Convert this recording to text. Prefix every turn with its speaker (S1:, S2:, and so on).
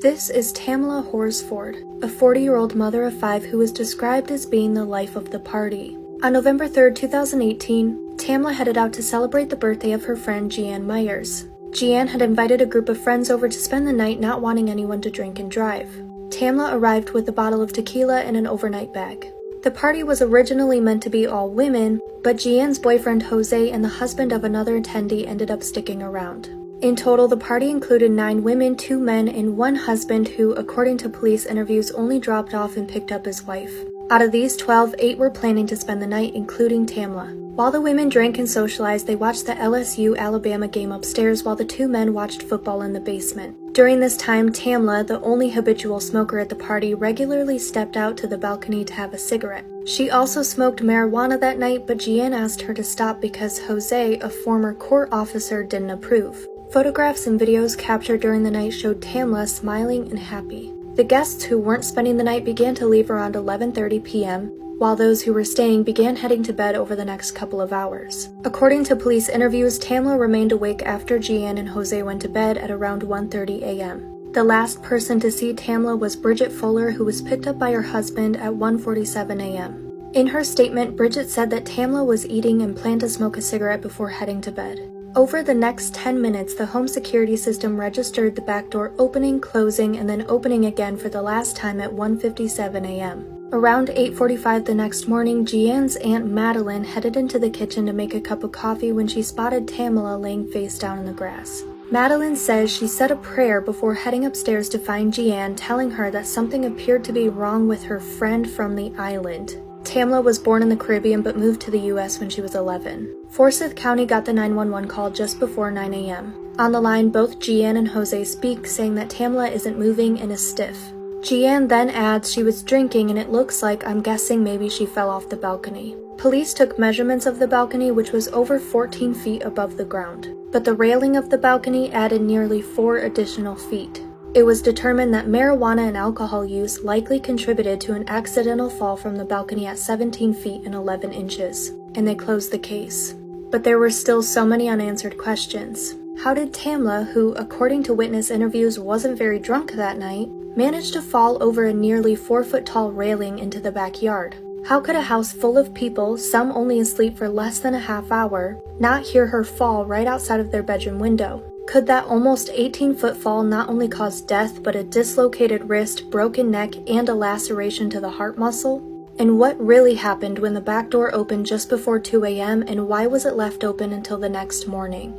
S1: This is Tamla Horsford, a 40-year-old mother of 5 who was described as being the life of the party. On November 3, 2018, Tamla headed out to celebrate the birthday of her friend Jeanne Myers. Jeanne had invited a group of friends over to spend the night, not wanting anyone to drink and drive. Tamla arrived with a bottle of tequila and an overnight bag. The party was originally meant to be all women, but Jeanne's boyfriend Jose and the husband of another attendee ended up sticking around. In total, the party included 9 women, 2 men, and 1 husband who, according to police interviews, only dropped off and picked up his wife. Out of these 12, 8 were planning to spend the night, including Tamla. While the women drank and socialized, they watched the LSU-Alabama game upstairs while the 2 men watched football in the basement. During this time, Tamla, the only habitual smoker at the party, regularly stepped out to the balcony to have a cigarette. She also smoked marijuana that night, but Jeanne asked her to stop because Jose, a former court officer, didn't approve. Photographs and videos captured during the night showed Tamla smiling and happy. The guests who weren't spending the night began to leave around 11:30 p.m., while those who were staying began heading to bed over the next couple of hours. According to police interviews, Tamla remained awake after Jeanne and Jose went to bed at around 1:30 a.m. The last person to see Tamla was Bridget Fuller, who was picked up by her husband at 1:47 a.m. In her statement, Bridget said that Tamla was eating and planned to smoke a cigarette before heading to bed. Over the next 10 minutes, the home security system registered the back door opening, closing, and then opening again for the last time at 1:57 a.m. Around 8:45 the next morning, Jeanne's Aunt Madeline headed into the kitchen to make a cup of coffee when she spotted Tamla laying face down in the grass. Madeline says she said a prayer before heading upstairs to find Jeanne, telling her that something appeared to be wrong with her friend from the island. Tamla was born in the Caribbean but moved to the U.S. when she was 11. Forsyth County got the 911 call just before 9 a.m. On the line, both Jeanne and Jose speak, saying that Tamla isn't moving and is stiff. Jeanne then adds she was drinking and it looks like, I'm guessing maybe she fell off the balcony. Police took measurements of the balcony, which was over 14 feet above the ground, but the railing of the balcony added nearly 4 additional feet. It was determined that marijuana and alcohol use likely contributed to an accidental fall from the balcony at 17 feet and 11 inches, and they closed the case. But there were still so many unanswered questions. How did Tamla, who, according to witness interviews, wasn't very drunk that night, manage to fall over a nearly 4-foot-tall railing into the backyard? How could a house full of people, some only asleep for less than a half hour, not hear her fall right outside of their bedroom window? Could that almost 18-foot fall not only cause death but a dislocated wrist, broken neck, and a laceration to the heart muscle? And what really happened when the back door opened just before 2 a.m. and why was it left open until the next morning?